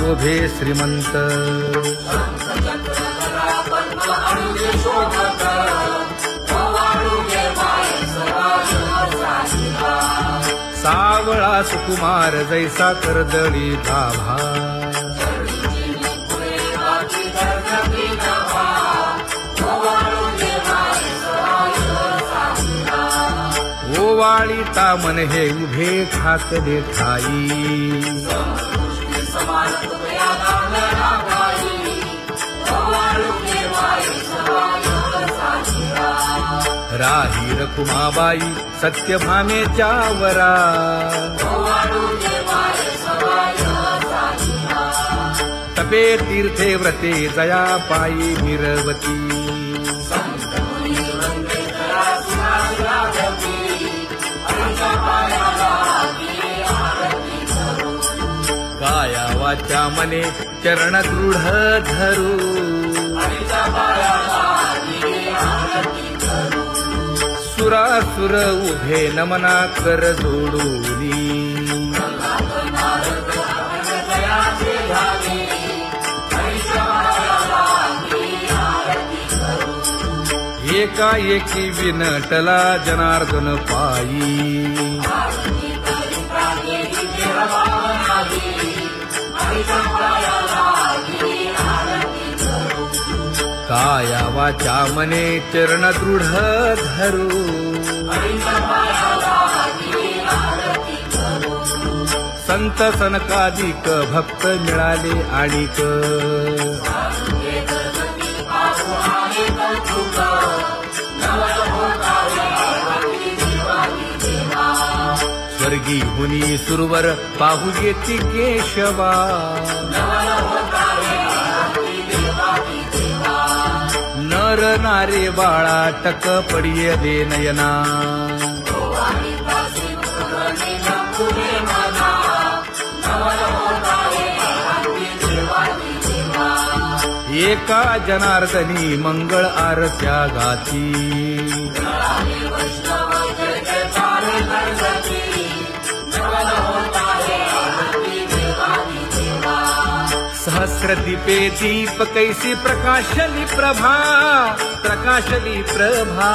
शोभे श्रीमंत सावळा सुकुमार जैसा कर्दळी गाभा ओवाळी तामन हे उभे ठाकले ठाई राही रखुमाबाई सत्यभामेच्या वरा तपे तीर्थे व्रते जया पायी मिरवती काया वाचा मने चरण दृढ धरू सुरासुर उभे नमना कर जोडूनी एकाएकी विनटला जनार्दन पायी काया वाचा मने चरण दृढ धरू संत सनकादिक भक्त मिळाले आणिक स्वर्गी हुनी सुरवर पाहू येती केशवा नर नारे बाळा टक पडिये दे नयना एका जनार्दनी मंगळ आरत्या गाती सहस्र दीपे दीप कैसी प्रकाशली प्रभा प्रकाशली प्रभा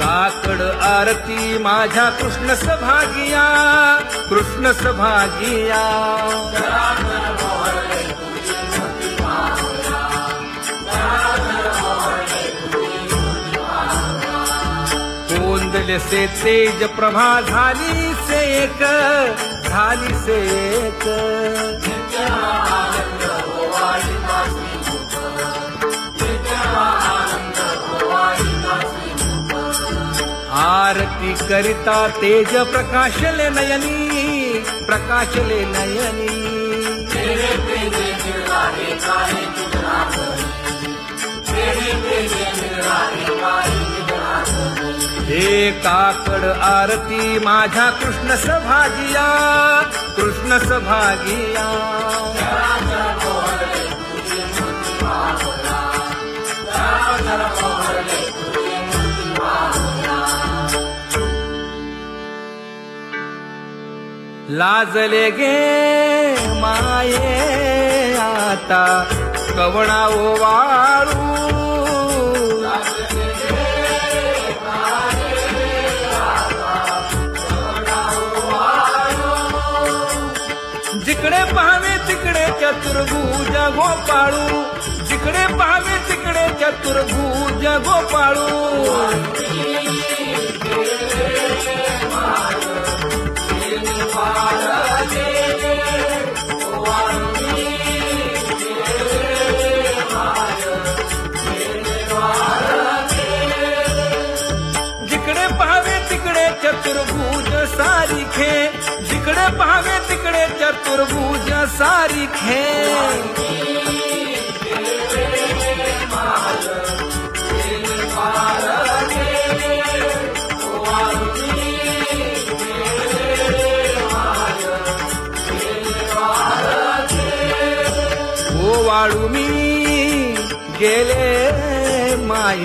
काकड आरती माझ्या कृष्ण सभागिया कृष्ण सभागिया कोंदले से तेज प्रभा झाली से एक आरती करिता तेज प्रकाशले नयनी हे काकड आरती माझ्या कृष्ण सभागिया लाजले गे माये आता कवणा ओवाळू जिकडे पाहावे तिकडे चतुर्भुज गोपाळू जिकडे पाहावे तिकडे चतुर्भुज गोपाळू जिकडे पाहावे तिकडे चतुर्भुज सारिखे जिकडे पाहावे तिकडे चतुर्भुज सारिखे ओवाळू मी गेले माय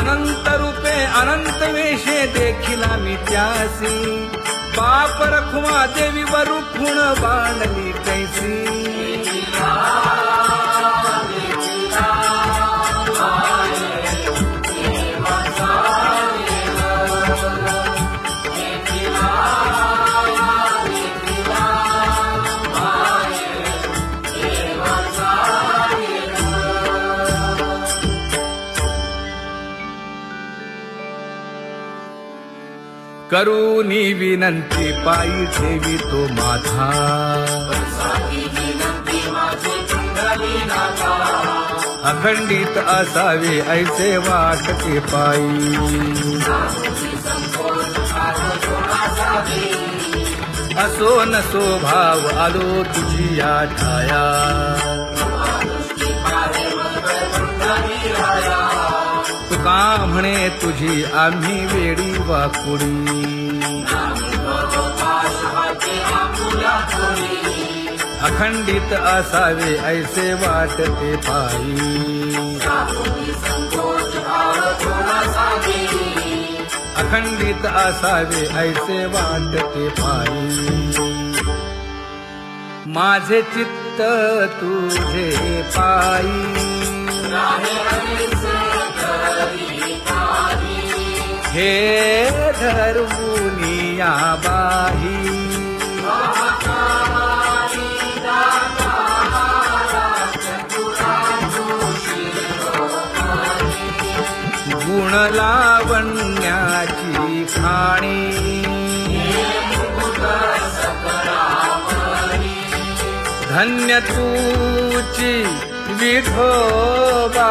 अनंत रूपे अनंत वेशे देखिला मी त्यासी बाप रखुमा देवी वरु खुण बांधली कैसी करूनी विनंती पायी ठेवी तो माझा अखंडित असावे ऐसे वाटते पायी असो नसो भाव आलो तुझी या ठाया तुका म्हणे तुझी आम्ही वेडी वाकुडी अखंडित असावे ऐसे वाटते पायी अखंडित असावे ऐसे वाटते पायी माझे चित्त तुझे पायी हे धर्मुनिया बाही गुण लावण्याची खाणी धन्य तूची विठोबा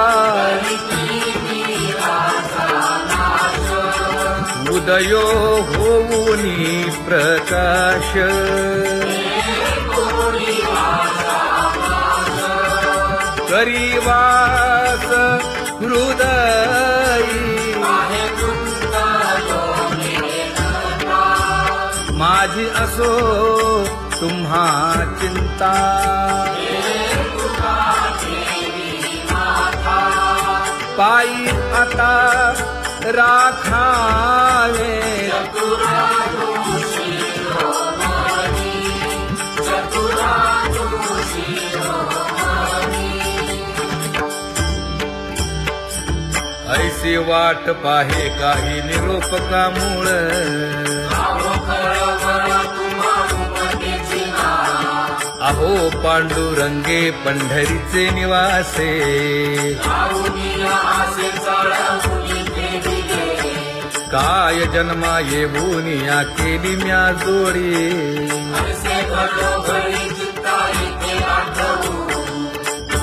उदयो होऊनी प्रकाश करीवास हृदयी माझी असो तुम्हा चिंता पायी आता राखावे ऐसी वाट पाहे काही निरोप का मूळ अहो पांडुरंगे पंढरीचे निवासे काय जन्मा येऊनिया केली म्या जोडी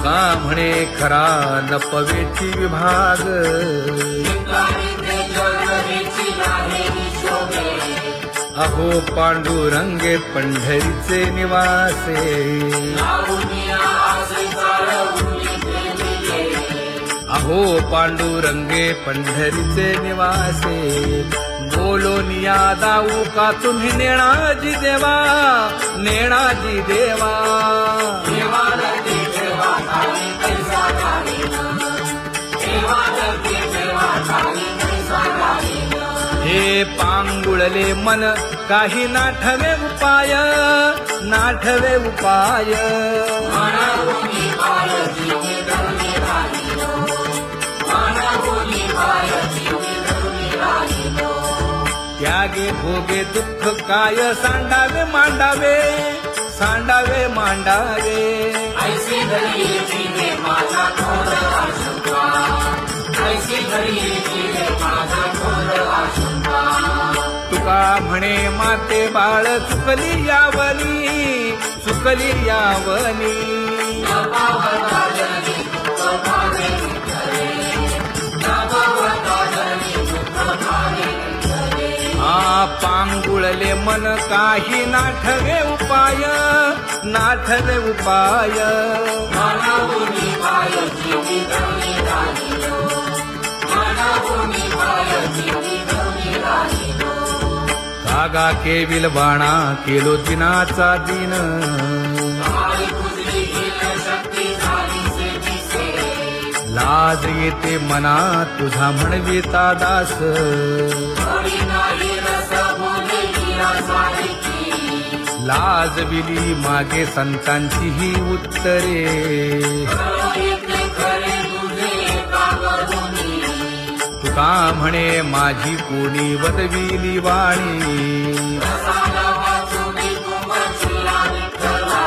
का म्हणे खरा नपवेची विभाग अहो पांडुरंगे पंढरीचे निवासे अहो पांडुरंगे पंढरीचे निवासे बोलोनिया दाऊ का तुम्ही नेणाजी देवा नेणाजी देवा हे पांगुळले मन काही नाठवे उपाय नाठवे उपाय त्यागे भोगे दुःख काय सांडावे मांडावे सांडावे मांडावे ऐसी घडी जीवे माझा थोर आशंका ऐसी घडी जीवे माझा थोर आशंका तुका म्हणे माते बाळ चुकली यावनी पांगुळले मन काही नाठवे उपाय नाठवे उपाय कागा केविल बाणा केलो दिनाचा दिन लाज येते मना तुझा म्हणविता दास थोडी नाही रस बोले मीरा सारखी लाजविली मागे संतांची ही उत्तरे येते खरे तुझे कागदोनी तुका म्हणे माझी कोणी वदविली वाणी रसाला वाचुनी तुमचिया विठ्ठला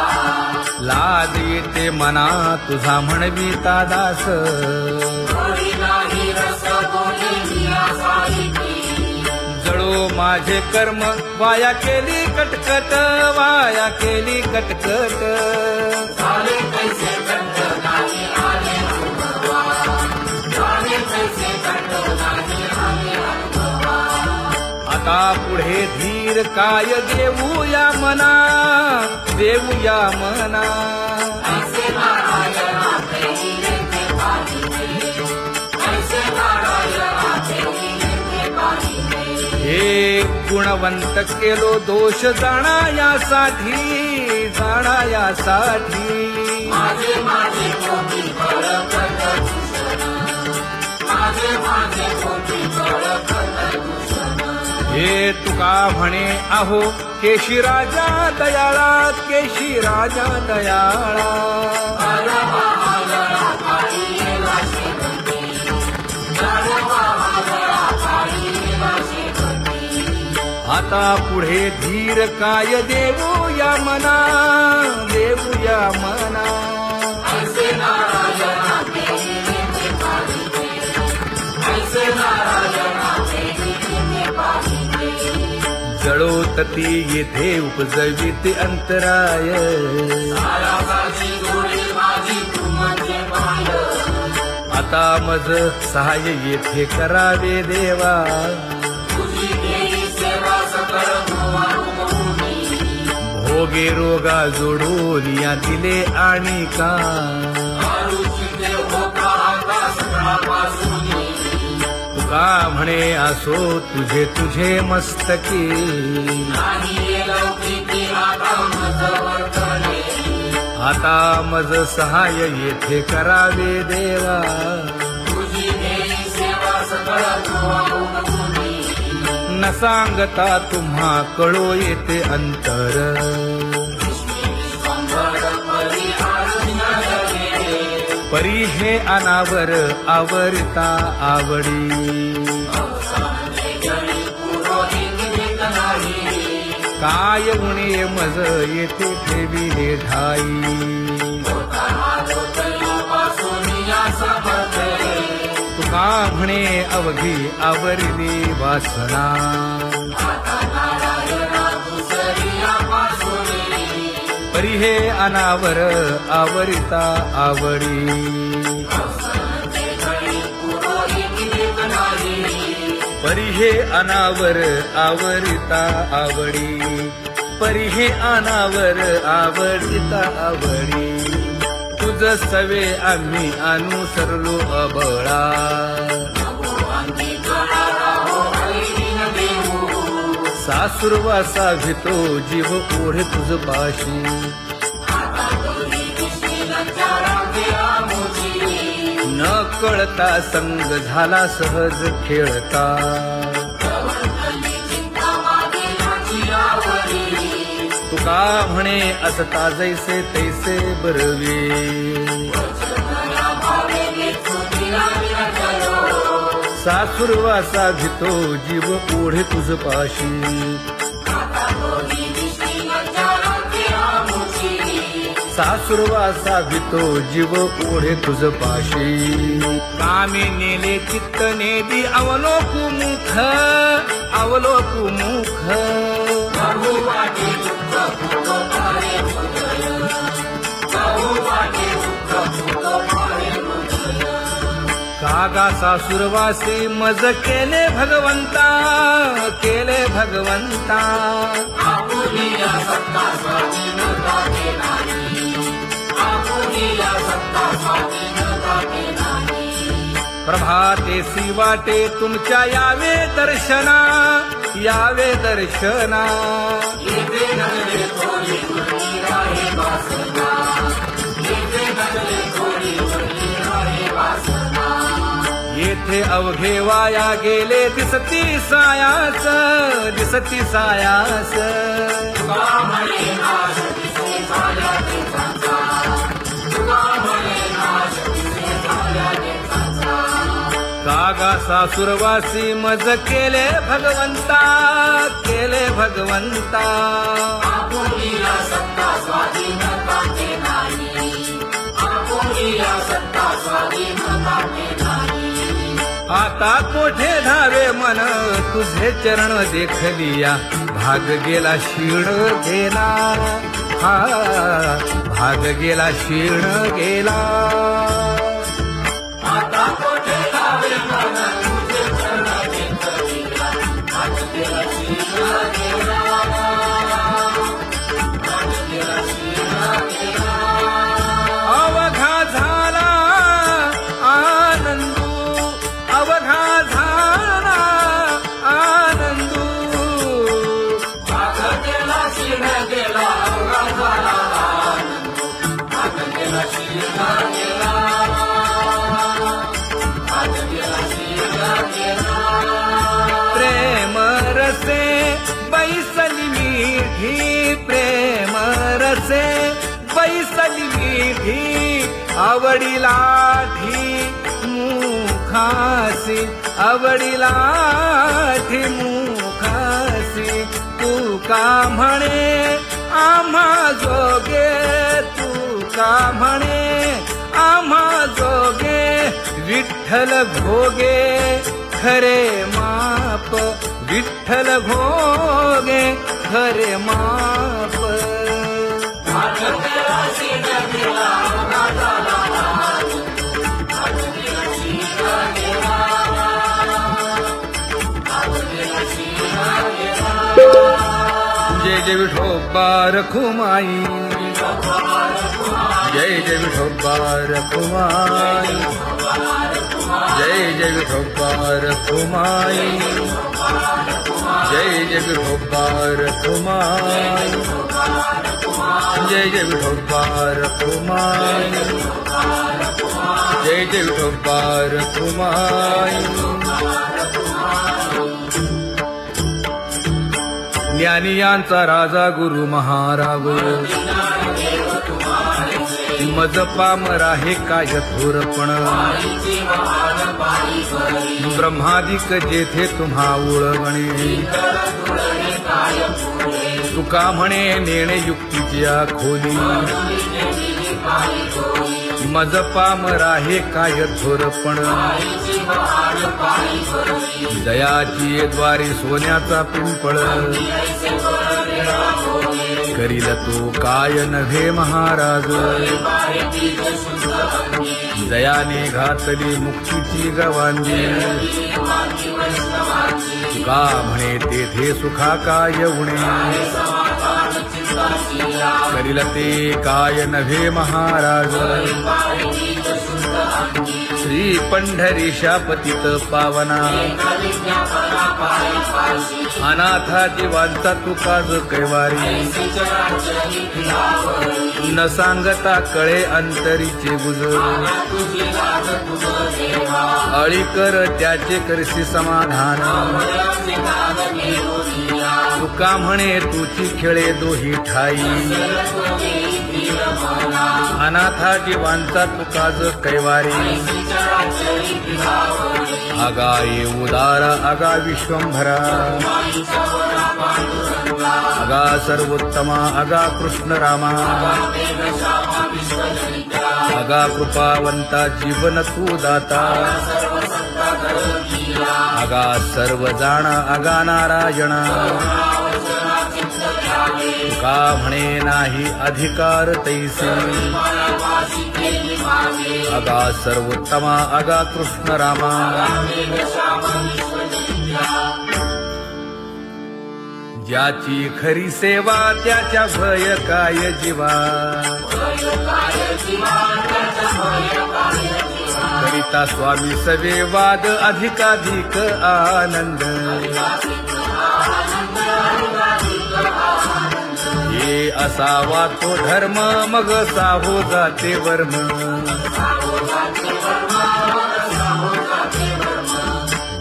लाज येते मना तुझा म्हणविता दास थोडी नाही रस बोले मीरा सारखी जळो माझे कर्म वाया केली कटकट वाया केली कटकट झाले पैसे कंठ नाही आले अनुभवा झाले पैसे कंठ नाही आले अनुभवा आता पुढे धीर काय देऊया मना देऊया मना ऐसे नारायणा प्रेमीने ते पाहिजे ऐसे नारायणा प्रेमीने ते पाहिजे हे गुणवंत केलो दोष जाणायासाठी माझे माझे कोटी बळकट दूषण माझे माझे कोटी बळकट दूषण हे तुका म्हणे आहो केशी राजा दयाळा केशी राजा दयाळा गाढवा आगळा पाळीला शेवटी गाढवा आगळा पाळीला शेवटी आता पुढे धीर काय देऊया मना देऊया मना ऐसे नारायणा प्रेमीने ते पाहिजे ऐसे नारायणा प्रेमीने ते पाहिजे जळोतती येथे उपजविते अंतराय सारासाची गोडी माझी तू म्हणजे माय आता मज सहाय्य येथे करावे देवा तुझी देई सेवा सकळ भोवानुमोनी भोगे रोगा जोडून या दिले आणि का आरुची देव होता आता सकाळपासूनी तुका म्हणे असो तुझे तुझे मस्तकी नाही ये लौकिकी आता मज वर्तने आता मज सहाय्य येथे करावे देवा तुझी देई सेवा सकळ भोवानुमोनी न सांगता तुम्हा कळो येते अंतर विश्वंभर परिहार नये परी हे अनावर आवरता आवडी अवसाने जळी पुरोहित देत नाही काय उणे मज येथे ठेविले ठाई तुका म्हणे अवघी आवरली वासना परी हे अनावर आवरिता आवडी परी हे अनावर आवरिता आवडी परी हे अनावर आवडिता आवडी तुझ सवे आम्ही अनुसरलो अबळा सासुरवासा भितो जीव ओढे तुझ पाशी न कळता संग झाला सहज खेळता तुका म्हणे असता जैसे तैसे बरवे सासुरवासा भितो जीव ओढे तुझ पाशी सासुरवासा भितो जीव ओढे तुझ पाशी कामी नेले चित्त नेली अवलोकु मुख अवलोकु मुख कागा सासुरवासे मज केले भगवंता केले भगवंता प्रभातेसी वाटे तुमच्या यावे दर्शना यावे दर्शना थोडी मोठे अवघे वाया गेले दिसती सायास दिसती सायास तुका म्हणे नाश दिसे झाल्या देशाचा तुका म्हणे नाश दिसे झाल्या देशाचा कागा सासुरवासी मज केले भगवंता आपुलीला सत्ता स्वाधीनता ते नाही आपुलीला सत्ता स्वाधीनता ते नाही आता कोठे धावे मन तुझे चरण देखलिया भाग गेला क्षीण गेला हा भाग गेला क्षीण गेला आता कोठे धावे मन तुझे चरण देखलिया भाग गेला क्षीण गेला भाग गेला क्षीण गेला अवघा झाला आनंदू अवघा झाला आनंदू भाग गेला क्षीण गेला अवघा झाला आनंद भाग गेला क्षीण गेला भाग गेला क्षीण गेला प्रेम रसे बैसली मीठी प्रेम रसे बैसली मीठी आवडीलाठी मुखासी आवडीलाठी मुखासी तू का म्हणे आम्हा जोगे तू का म्हणे आम्हा जोगे विठ्ठल भोगे खरे माप विठ्ठल भोगे खरे माप भाग गेला क्षीण गेला अवघा झाला भाग गेला क्षीण गेला भाग गेला क्षीण गेला जय जय विठोबा रखुमाई जय जय विठोबा रखुमाई जय जय विठोबा रखुमाई जय जय विठोबा रखुमाई जय जय विठोबा रखुमाई जय जय विठोबा रखुमाई ज्ञानियांचा राजा गुरु महाराव मज पामरा हे काय थोरपण ब्रह्मादिक जेथे तुम्हा उळवणे तुका म्हणे नेणे युक्तीची खोली मज पामरा हे काय थोरपण दयाची द्वारी सोन्याचा पिंपळ करील तो काय नव्हे महाराज दयाने घातली मुक्तीची गवांदी तुका म्हणे तेथे सुखा काय उणे करील ते काय नव्हे महाराज श्री पंढरीशा पतित पावना अनाथा जीवांचा तुकाज कैवारी न सांगता कळे अंतरीचे गुज अळी कर त्याचे करशी समाधान तुका म्हणे तुची खेळे दोही ठाई अनाथा जीवांचा तुकाज कैवारी आगा ये उदारा आगा विश्वंभरा आगा सर्वोत्तमा आगा कृष्ण रामा आगा कृपावंता जीवन तू दाता आगा सर्व जाणा आगा नारायणा तुका म्हणे नाही अधिकार तैसे आगा सर्वोत्तमा आगा कृष्ण रामा ज्याची खरी सेवा त्याच्या भय काय जीवा करिता स्वामी सवे वाद अधिकाधिक आनंद ये असावा तो धर्म मग साहो जाते वर्म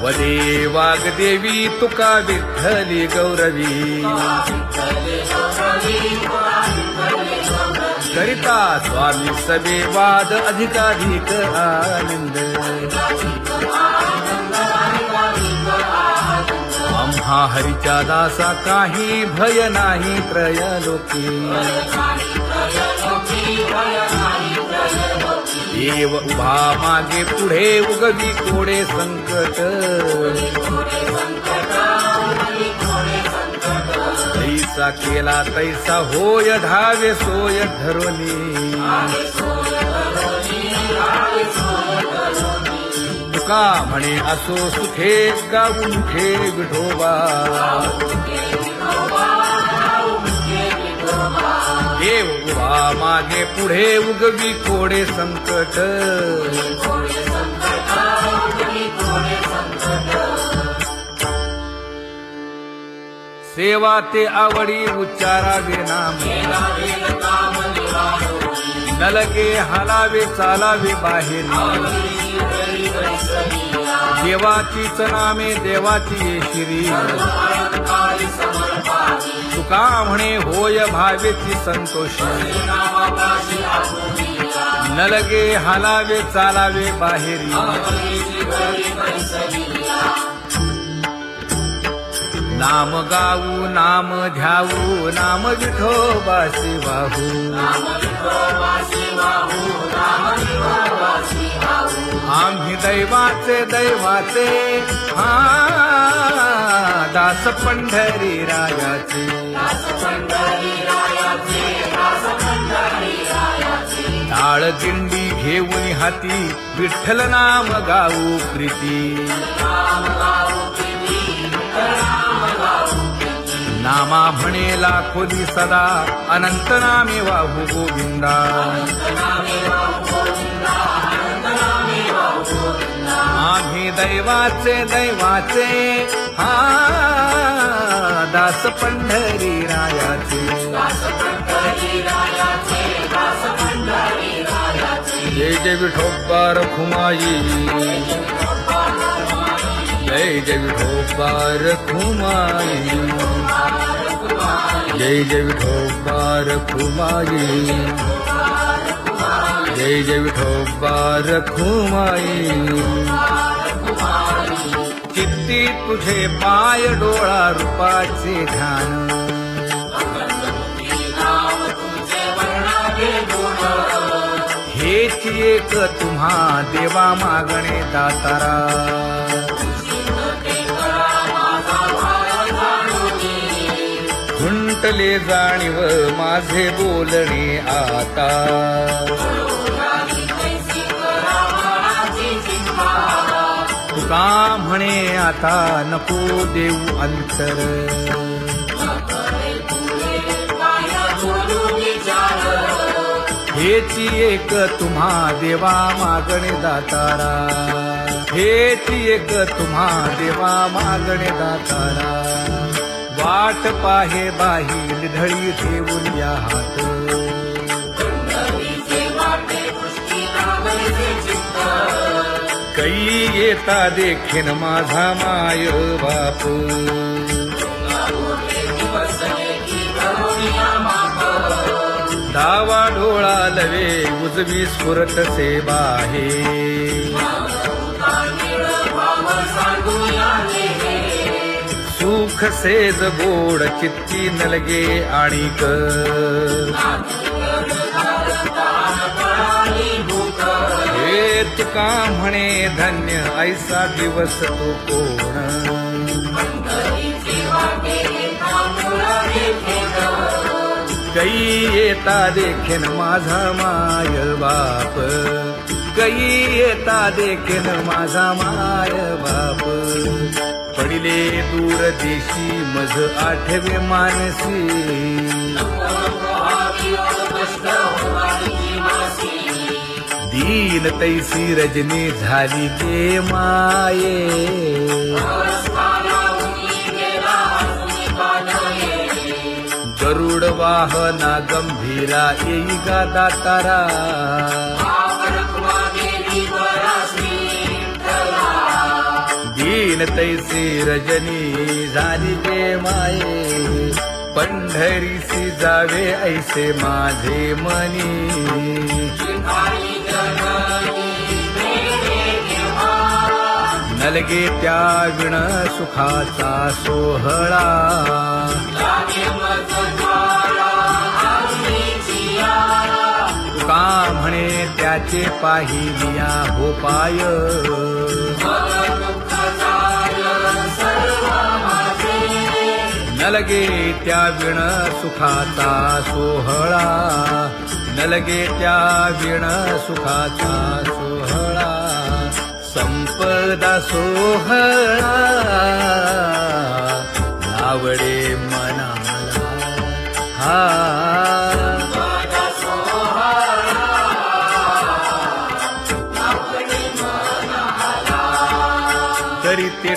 पदे वाग्देवी तुका विठ्ठली गौरवी करिता स्वामी सबे वाद अधिकाधिक आनंद आम्हा हरीच्या दासा काही भय नाही त्रयलोकी देव उभा मागे पुढे उगवी कोडे संकट तैसा केला तैसा होय धावे सोय धरोनी तुका म्हणे असो सुखे गाऊ मुखे विठोबा देव उभा मागे पुढे उगवी कोडे संकट सेवा ते आवडी उच्चारावे नाम नलगे हालावे चालावे बाहेर देवाचीच नामे देवाची येशिरी तुका म्हणे होय भावेची संतोषी नलगे हालावे चालावे बाहेरी नाम गाऊ नाम ध्याऊ नाम विठोबासी वाहू आम्ही दैवाचे दैवाचे हा दास पंढरी रायाचे टाळ दिंडी घेऊन हाती विठ्ठल नाम गाऊ प्रीती नामा म्हणे लाखोदी सदा अनंत नामे वाहू गोविंदा आम्ही दैवाचे दैवाचे हा दास पंढरी रायाचे जय जय विठोबा रखुमाई जय जय विठोबा रखुमाई जय जय विठोबा रखुमाई जय जय विठोबा रखुमाई चित्ती तुझे पाय डोळा रूपाचे ध्यान हेच एक तुम्हा देवा मागणे दातारा खुंटले जाणीव माझे बोलणे आता तुका म्हणे आता नको देऊ अंतर हेची एक तुम्हा देवा मागणे दातारा हेची एक तुम्हा देवा मागणे दातारा वाट पाहे बाही ढळी ठेवून या हात कै येता देखीन माझा माय बाप डावा डोळा लवे उजवी स्फुरत से बाहे सुख सेज गोड चित्ती नलगे आणिक हे तुका म्हणे धन्य ऐसा दिवस तो कोण कै येता देखीन माझा माय बाप कै येता देखीन माझा माय बाप पडिले दूर देशी मज आठवे मानसी दीन तैसी रजनी झाली ते माये गरुड वाहना गंभीरा येई गा दातारा येईन तैसी रजनी झाली गे माये पंढरीसी जावे ऐसे माझे मनी विठाई जननी भेटे केव्हा नलगे त्या विण सुखाचा सोहळा लागे मज ज्वाळा अग्नीचिया तुका म्हणे त्याचे पाहिलिया हो पाय मग दुःख जाय सर्व माझे नलगे त्या विण सुखाचा सोहळा नलगे त्या विण सुखाचा सोहळा संपदा सोहळा आवडे मनाला हा माझा सोहळा आवडी मनाला तरी ते